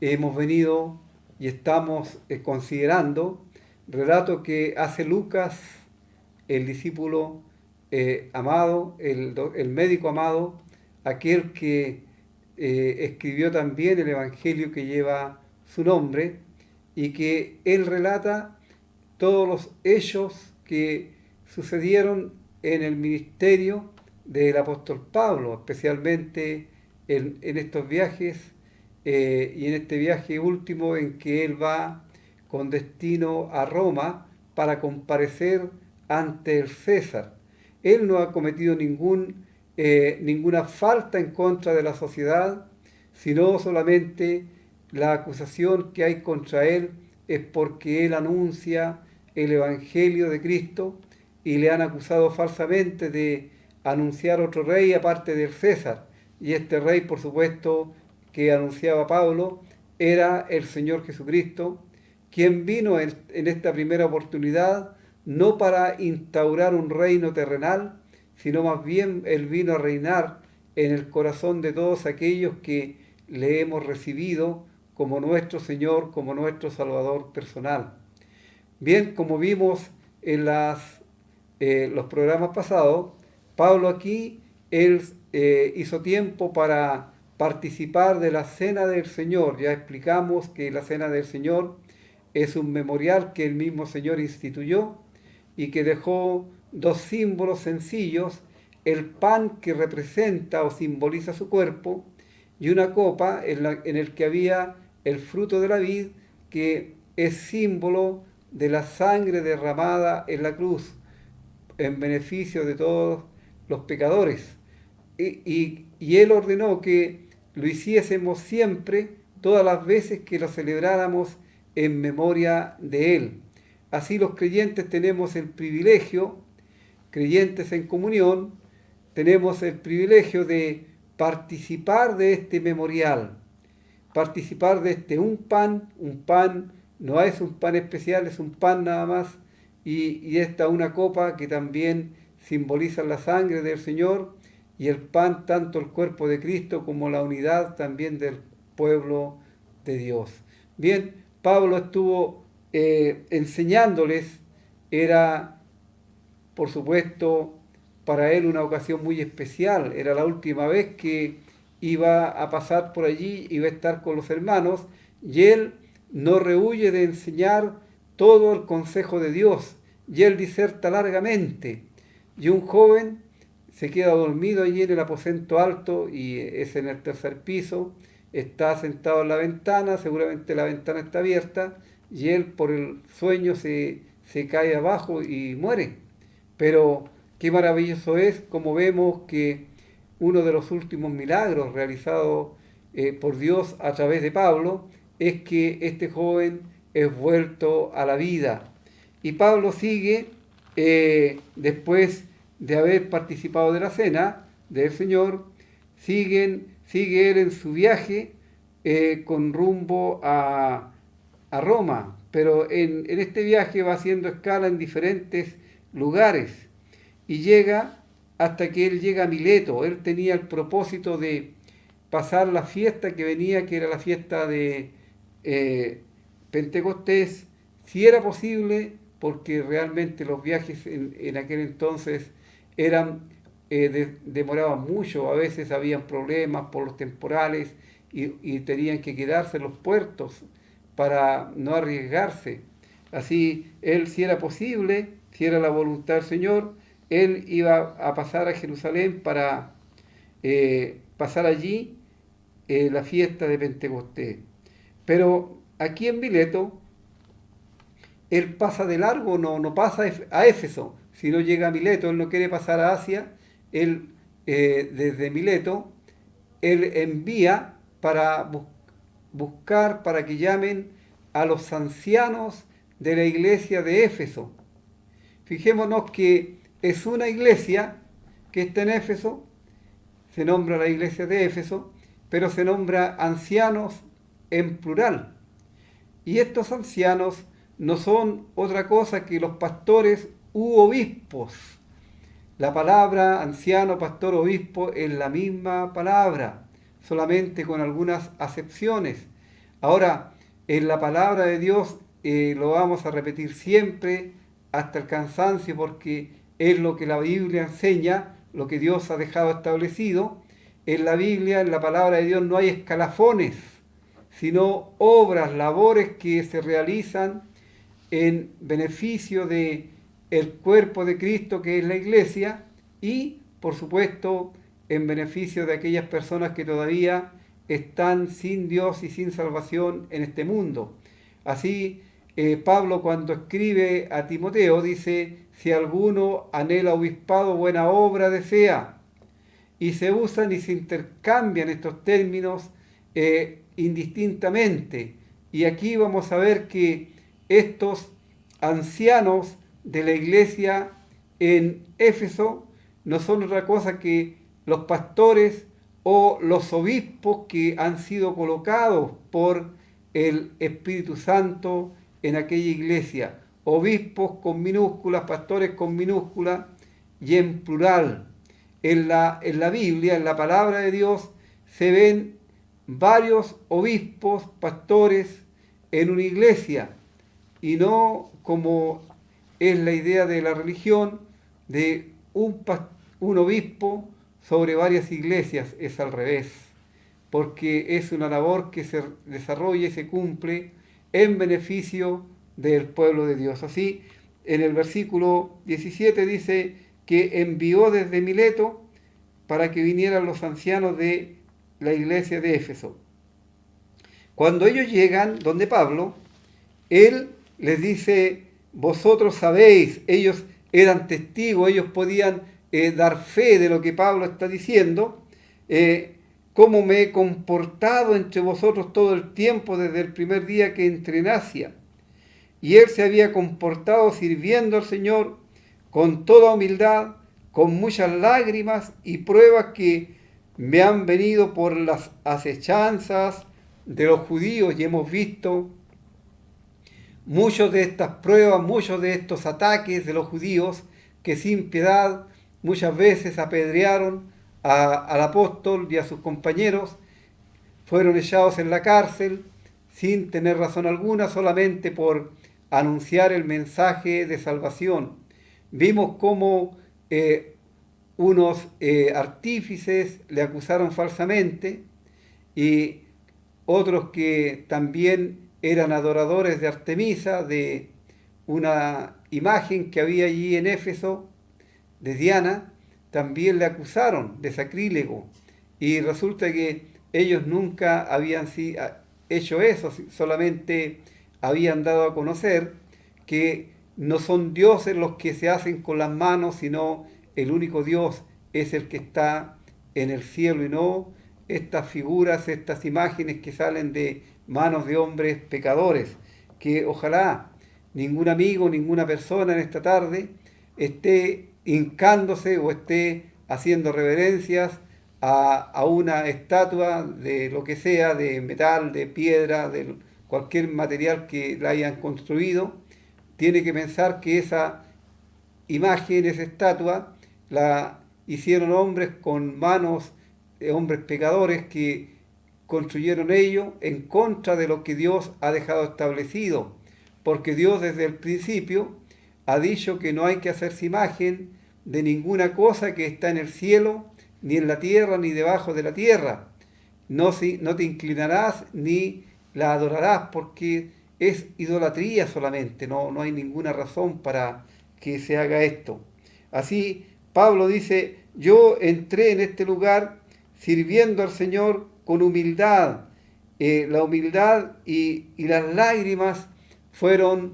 hemos venido y estamos considerando, relato que hace Lucas, el discípulo amado, el médico amado, aquel que escribió también el Evangelio que lleva su nombre, y que él relata todos los hechos que sucedieron en el ministerio del apóstol Pablo, especialmente en estos viajes y en este viaje último en que él va con destino a Roma para comparecer ante el César. Él no ha cometido ninguna falta en contra de la sociedad, sino solamente la acusación que hay contra él es porque él anuncia el Evangelio de Cristo, y le han acusado falsamente de anunciar otro rey aparte del César. Y este rey, por supuesto, que anunciaba Pablo, era el Señor Jesucristo, quien vino en esta primera oportunidad no para instaurar un reino terrenal, sino más bien él vino a reinar en el corazón de todos aquellos que le hemos recibido como nuestro Señor, como nuestro Salvador personal. Bien, como vimos en los programas pasados, Pablo aquí, él hizo tiempo para participar de la Cena del Señor. Ya explicamos que la Cena del Señor es un memorial que el mismo Señor instituyó y que dejó dos símbolos sencillos: el pan que representa o simboliza su cuerpo y una copa en el que había el fruto de la vid, que es símbolo de la sangre derramada en la cruz en beneficio de todos los pecadores. Y él ordenó que lo hiciésemos siempre, todas las veces que lo celebráramos en memoria de él. Así los creyentes tenemos el privilegio, creyentes en comunión, tenemos el privilegio de participar de este memorial, participar de un pan no es un pan especial, es un pan nada más, y esta una copa que también simboliza la sangre del Señor, y el pan tanto el cuerpo de Cristo como la unidad también del pueblo de Dios. Bien, Pablo estuvo enseñándoles, era por supuesto para él una ocasión muy especial, era la última vez que iba a pasar por allí, iba a estar con los hermanos, y él no rehúye de enseñar todo el consejo de Dios, y él diserta largamente, y un joven se queda dormido allí en el aposento alto, y es en el tercer piso, está sentado en la ventana, seguramente la ventana está abierta, y él por el sueño se cae abajo y muere. Pero qué maravilloso es como vemos que uno de los últimos milagros realizados por Dios a través de Pablo es que este joven es vuelto a la vida. Y Pablo sigue, después de haber participado de la cena del Señor, sigue él en su viaje con rumbo a Roma, pero en este viaje va haciendo escala en diferentes lugares y llega hasta que él llega a Mileto. Él tenía el propósito de pasar la fiesta que venía, que era la fiesta de Pentecostés, si era posible, porque realmente los viajes en aquel entonces demoraban mucho, a veces habían problemas por los temporales y tenían que quedarse en los puertos para no arriesgarse. Así, él, si era posible, si era la voluntad del Señor, él iba a pasar a Jerusalén para pasar allí la fiesta de Pentecostés. Pero aquí en Mileto, él pasa de largo, no pasa a Éfeso, sino llega a Mileto. Él no quiere pasar a Asia. Él, desde Mileto, él envía para buscar, para que llamen a los ancianos de la iglesia de Éfeso. Fijémonos que es una iglesia que está en Éfeso, se nombra la iglesia de Éfeso, pero se nombra ancianos en plural. Y estos ancianos no son otra cosa que los pastores u obispos. La palabra anciano, pastor, obispo es la misma palabra, solamente con algunas acepciones. Ahora, en la palabra de Dios lo vamos a repetir siempre hasta el cansancio, porque es lo que la Biblia enseña, lo que Dios ha dejado establecido. En la Biblia, en la palabra de Dios, no hay escalafones, sino obras, labores que se realizan en beneficio de el cuerpo de Cristo, que es la iglesia, y, por supuesto, en beneficio de aquellas personas que todavía están sin Dios y sin salvación en este mundo. Así, Pablo, cuando escribe a Timoteo, dice: si alguno anhela obispado, buena obra desea. Y se usan y se intercambian estos términos indistintamente. Y aquí vamos a ver que estos ancianos de la iglesia en Éfeso no son otra cosa que los pastores o los obispos que han sido colocados por el Espíritu Santo en aquella iglesia. Obispos con minúsculas, pastores con minúsculas y en plural. en la Biblia, en la palabra de Dios, se ven varios obispos, pastores en una iglesia, y no como es la idea de la religión, de un obispo sobre varias iglesias. Es al revés, porque es una labor que se desarrolla y se cumple en beneficio del pueblo de Dios. Así, en el versículo 17 dice que envió desde Mileto para que vinieran los ancianos de la iglesia de Éfeso. Cuando ellos llegan donde Pablo, él les dice: vosotros sabéis. Ellos eran testigos, ellos podían dar fe de lo que Pablo está diciendo, cómo me he comportado entre vosotros todo el tiempo desde el primer día que entré en Asia. Y él se había comportado sirviendo al Señor con toda humildad, con muchas lágrimas y pruebas que me han venido por las acechanzas de los judíos, y hemos visto muchos de estas pruebas, muchos de estos ataques de los judíos que sin piedad muchas veces apedrearon al apóstol y a sus compañeros, fueron echados en la cárcel sin tener razón alguna, solamente por anunciar el mensaje de salvación. Vimos cómo unos artífices le acusaron falsamente, y otros que también eran adoradores de Artemisa, de una imagen que había allí en Éfeso, de Diana, también le acusaron de sacrílego. Y resulta que ellos nunca habían hecho eso, solamente habían dado a conocer que no son dioses los que se hacen con las manos, sino el único Dios es el que está en el cielo, y no estas figuras, estas imágenes que salen de manos de hombres pecadores. Que ojalá ningún amigo, ninguna persona en esta tarde esté hincándose o esté haciendo reverencias a una estatua de lo que sea, de metal, de piedra, de cualquier material que la hayan construido. Tiene que pensar que esa imagen, esa estatua, la hicieron hombres con manos de hombres pecadores que construyeron ello en contra de lo que Dios ha dejado establecido, porque Dios desde el principio ha dicho que no hay que hacerse imagen de ninguna cosa que está en el cielo, ni en la tierra, ni debajo de la tierra. No te inclinarás ni la adorarás, porque es idolatría solamente, no hay ninguna razón para que se haga esto. Así, Pablo dice: yo entré en este lugar sirviendo al Señor con humildad. La humildad y las lágrimas fueron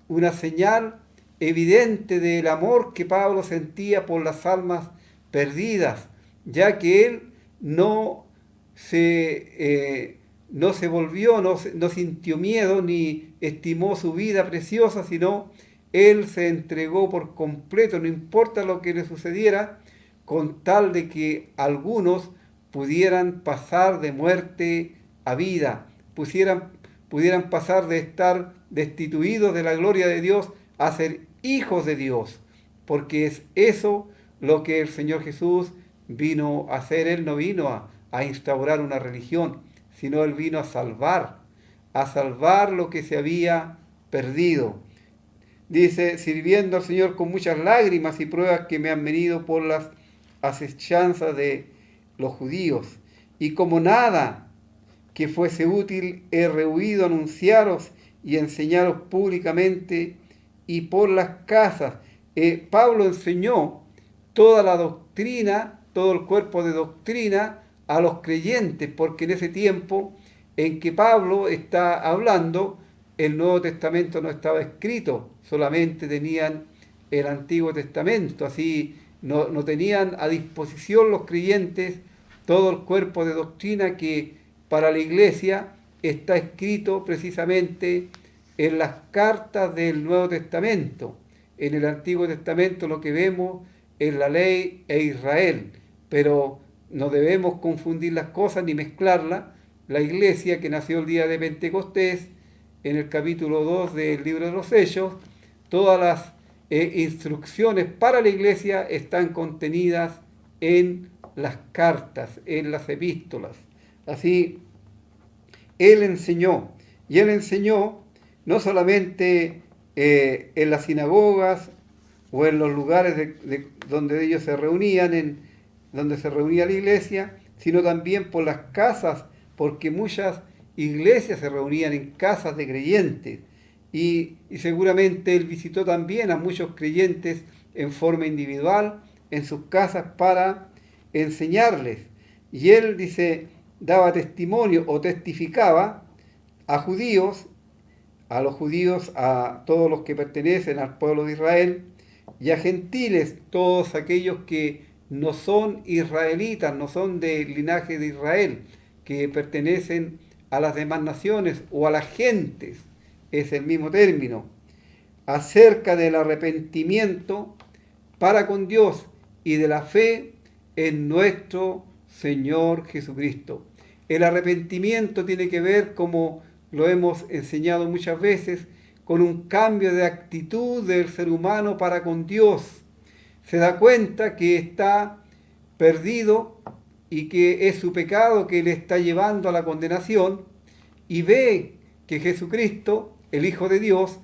una señal evidente del amor que Pablo sentía por las almas perdidas, ya que él no se volvió, no sintió miedo ni estimó su vida preciosa, sino él se entregó por completo, no importa lo que le sucediera, con tal de que algunos pudieran pasar de muerte a vida, pudieran pasar de estar destituidos de la gloria de Dios a ser hijos de Dios, porque es eso lo que el Señor Jesús vino a hacer. Él no vino a instaurar una religión, sino Él vino a salvar lo que se había perdido. Dice: sirviendo al Señor con muchas lágrimas y pruebas que me han venido por las acechanzas de los judíos, y como nada que fuese útil he rehuido anunciaros y enseñaros públicamente y por las casas. Pablo enseñó toda la doctrina, todo el cuerpo de doctrina a los creyentes, porque en ese tiempo en que Pablo está hablando, el Nuevo Testamento no estaba escrito, solamente tenían el Antiguo Testamento. Así no tenían a disposición los creyentes todo el cuerpo de doctrina que para la iglesia está escrito precisamente en las cartas del Nuevo Testamento. En el Antiguo Testamento lo que vemos es la ley e Israel, pero no debemos confundir las cosas ni mezclarlas. La iglesia que nació el día de Pentecostés, en el capítulo 2 del libro de los Hechos, todas las instrucciones para la iglesia están contenidas en las cartas, en las epístolas. Así, Él enseñó, y Él enseñó no solamente en las sinagogas o en los lugares donde ellos se reunían, donde se reunía la iglesia, sino también por las casas, porque muchas iglesias se reunían en casas de creyentes. Y seguramente Él visitó también a muchos creyentes en forma individual, en sus casas, para enseñarles. Y Él, dice, daba testimonio o testificaba a judíos, a los judíos, a todos los que pertenecen al pueblo de Israel, y a gentiles, todos aquellos que no son israelitas, no son del linaje de Israel, que pertenecen a las demás naciones o a las gentes, es el mismo término, acerca del arrepentimiento para con Dios y de la fe en nuestro Señor Jesucristo. El arrepentimiento tiene que ver, como lo hemos enseñado muchas veces, con un cambio de actitud del ser humano para con Dios. Se da cuenta que está perdido y que es su pecado que le está llevando a la condenación, y ve que Jesucristo, el Hijo de Dios,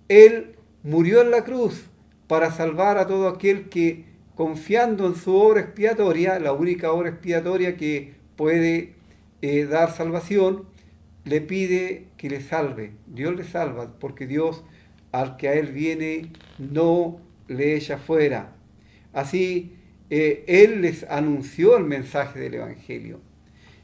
Él murió en la cruz para salvar a todo aquel que, confiando en su obra expiatoria, la única obra expiatoria que puede dar salvación, le pide que le salve. Dios le salva, porque Dios, al que a Él viene, no le echa fuera. Así, Él les anunció el mensaje del Evangelio.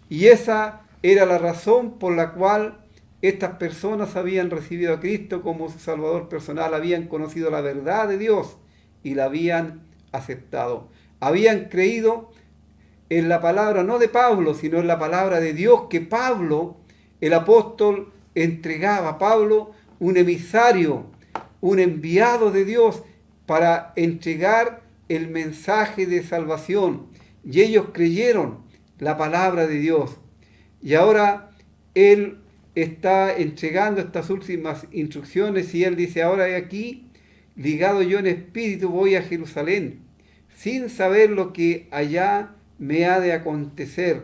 Y esa era la razón por la cual estas personas habían recibido a Cristo como su Salvador personal, habían conocido la verdad de Dios y la habían aceptado. Habían creído en la palabra no de Pablo, sino en la palabra de Dios que Pablo, el apóstol, entregaba. Pablo, un emisario, un enviado de Dios para entregar el mensaje de salvación. Y ellos creyeron la palabra de Dios. Y ahora Él está entregando estas últimas instrucciones y Él dice: ahora he aquí, ligado yo en espíritu, voy a Jerusalén, sin saber lo que allá me ha de acontecer.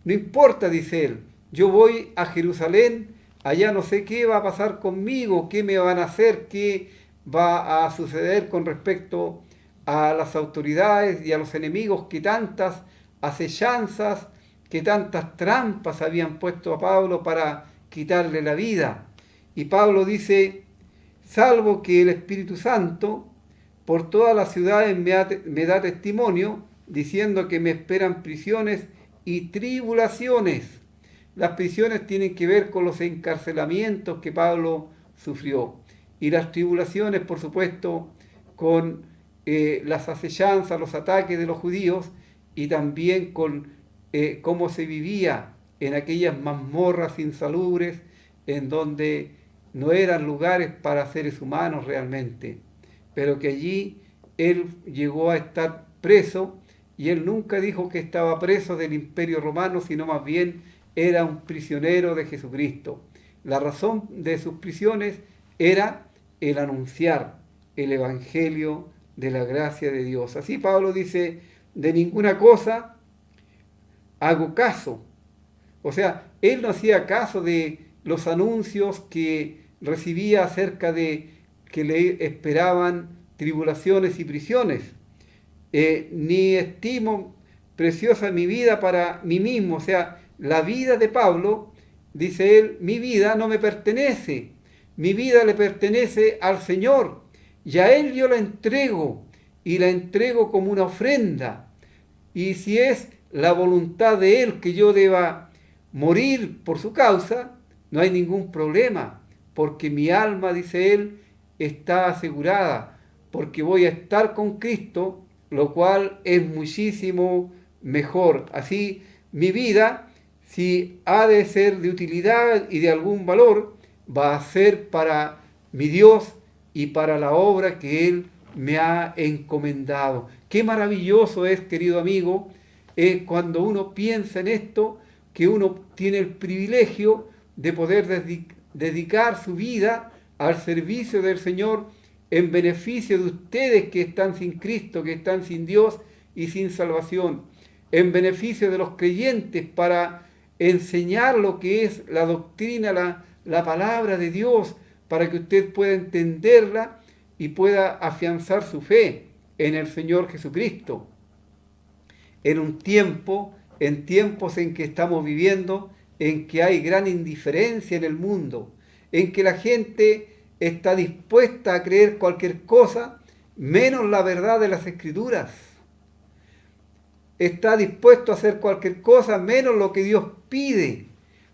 No importa, dice Él, yo voy a Jerusalén, allá no sé qué va a pasar conmigo, qué me van a hacer, qué va a suceder con respecto a las autoridades y a los enemigos que tantas acechanzas, que tantas trampas habían puesto a Pablo para quitarle la vida. Y Pablo dice: salvo que el Espíritu Santo por todas las ciudades me da testimonio, diciendo que me esperan prisiones y tribulaciones. Las prisiones tienen que ver con los encarcelamientos que Pablo sufrió. Y las tribulaciones, por supuesto, con las acechanzas, los ataques de los judíos, y también con cómo se vivía en aquellas mazmorras insalubres, en donde no eran lugares para seres humanos realmente, pero que allí él llegó a estar preso, y él nunca dijo que estaba preso del Imperio Romano, sino más bien era un prisionero de Jesucristo. La razón de sus prisiones era el anunciar el Evangelio de la gracia de Dios. Así Pablo dice: de ninguna cosa hago caso. O sea, él no hacía caso de los anuncios que recibía acerca de que le esperaban tribulaciones y prisiones. Ni estimo preciosa mi vida para mí mismo. O sea, la vida de Pablo, dice él, mi vida no me pertenece. Mi vida le pertenece al Señor. Y a Él yo la entrego, y la entrego como una ofrenda. Y si es la voluntad de Él que yo deba morir por su causa, no hay ningún problema, porque mi alma, dice él, está asegurada, porque voy a estar con Cristo, lo cual es muchísimo mejor. Así, mi vida, si ha de ser de utilidad y de algún valor, va a ser para mi Dios y para la obra que Él me ha encomendado. Qué maravilloso es, querido amigo, cuando uno piensa en esto, que uno tiene el privilegio de poder dedicar su vida al servicio del Señor en beneficio de ustedes que están sin Cristo, que están sin Dios, y sin salvación, en beneficio de los creyentes, para enseñar lo que es la doctrina, la palabra de Dios, para que usted pueda entenderla y pueda afianzar su fe en el Señor Jesucristo. En tiempos en que estamos viviendo, en que hay gran indiferencia en el mundo, en que la gente está dispuesta a creer cualquier cosa, menos la verdad de las Escrituras. Está dispuesto a hacer cualquier cosa, menos lo que Dios pide.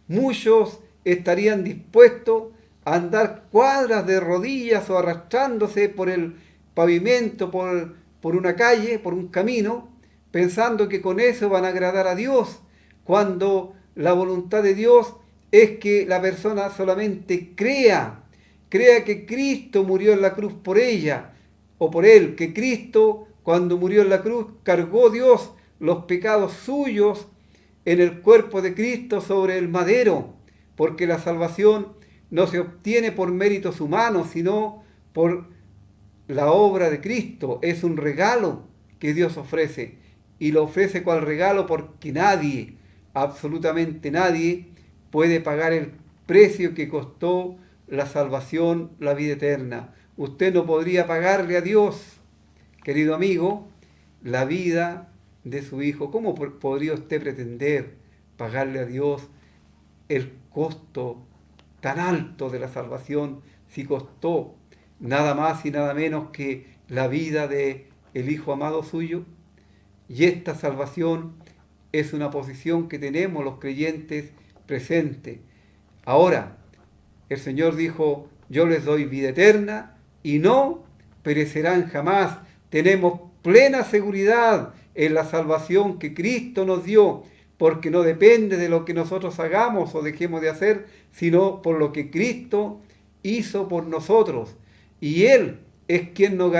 Muchos estarían dispuestos a andar cuadras de rodillas o arrastrándose por el pavimento, por una calle, por un camino, pensando que con eso van a agradar a Dios, cuando la voluntad de Dios es que la persona solamente crea que Cristo murió en la cruz por ella o por él, que Cristo, cuando murió en la cruz, cargó Dios los pecados suyos en el cuerpo de Cristo sobre el madero, porque la salvación no se obtiene por méritos humanos, sino por la obra de Cristo. Es un regalo que Dios ofrece, y lo ofrece cual regalo porque nadie, absolutamente nadie, puede pagar el precio que costó la salvación, la vida eterna. Usted no podría pagarle a Dios, querido amigo, la vida de su hijo. ¿Cómo podría usted pretender pagarle a Dios el costo tan alto de la salvación, si costó nada más y nada menos que la vida de el Hijo amado suyo? Y esta salvación es una posición que tenemos los creyentes presentes. Ahora, el Señor dijo: yo les doy vida eterna y no perecerán jamás. Tenemos plena seguridad en la salvación que Cristo nos dio, porque no depende de lo que nosotros hagamos o dejemos de hacer, sino por lo que Cristo hizo por nosotros. Y Él es quien nos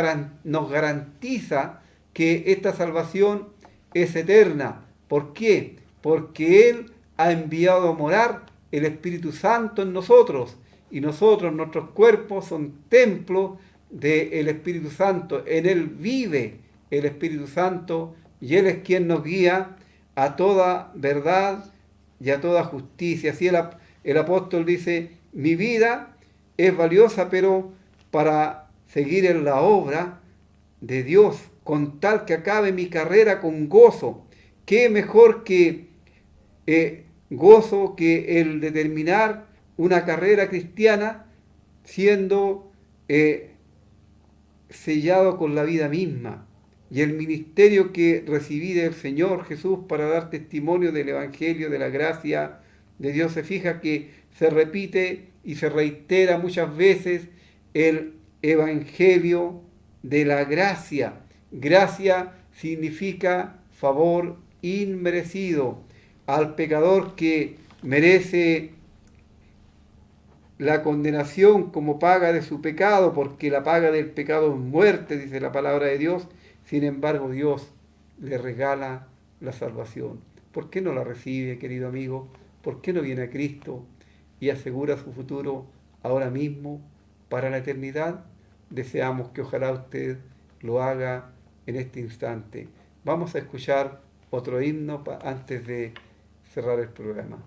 garantiza que esta salvación es eterna. ¿Por qué? Porque Él ha enviado a morar el Espíritu Santo en nosotros, y nosotros, nuestros cuerpos, son templos del Espíritu Santo. En Él vive el Espíritu Santo, y Él es quien nos guía a toda verdad y a toda justicia. Así el apóstol dice: mi vida es valiosa, pero para seguir en la obra de Dios, con tal que acabe mi carrera con gozo. ¿Qué mejor que gozo que el de terminar una carrera cristiana siendo sellado con la vida misma? Y el ministerio que recibí del Señor Jesús para dar testimonio del Evangelio, de la gracia de Dios. Se fija que se repite y se reitera muchas veces el Evangelio de la gracia. Gracia significa favor inmerecido. Al pecador que merece la condenación como paga de su pecado, porque la paga del pecado es muerte, dice la palabra de Dios. Sin embargo, Dios le regala la salvación. ¿Por qué no la recibe, querido amigo? ¿Por qué no viene a Cristo y asegura su futuro ahora mismo para la eternidad? Deseamos que ojalá usted lo haga en este instante. Vamos a escuchar otro himno antes de cerrar el programa.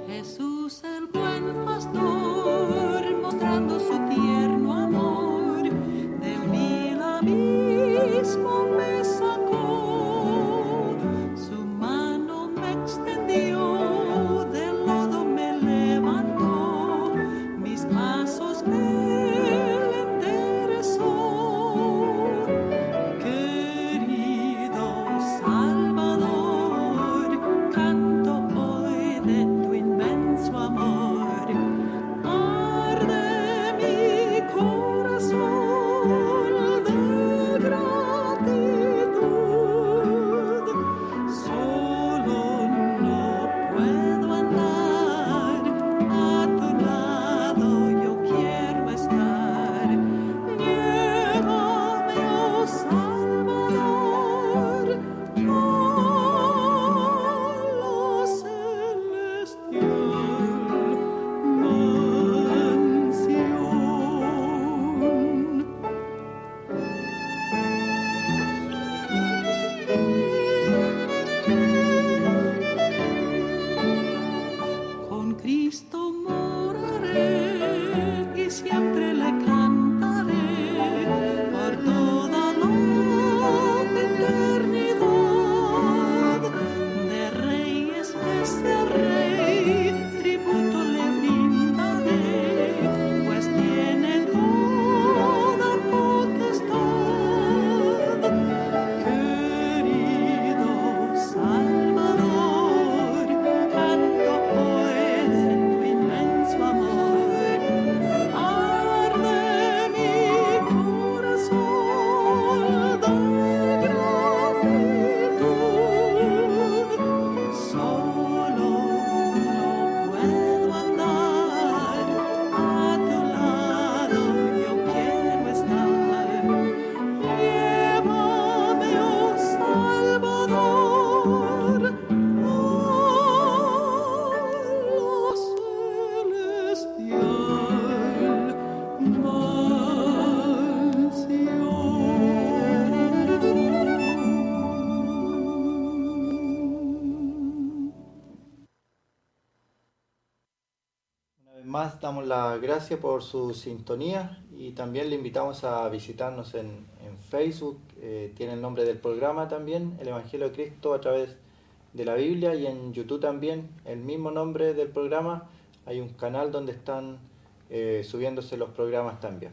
Jesús el buen pastor, mostrando su tierno amor, del vil abismo me sacó, su mano me extendió, del lodo me levantó, mis pasos me más damos las gracias por su sintonía y también le invitamos a visitarnos en Facebook, tiene el nombre del programa también, el Evangelio de Cristo a través de la Biblia, y en YouTube también el mismo nombre del programa, hay un canal donde están subiéndose los programas también.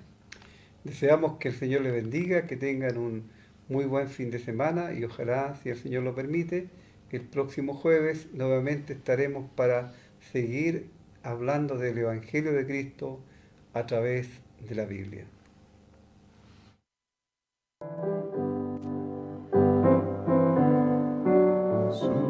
Deseamos que el Señor les bendiga, que tengan un muy buen fin de semana y ojalá, si el Señor lo permite, el próximo jueves nuevamente estaremos para seguir hablando del Evangelio de Cristo a través de la Biblia. Su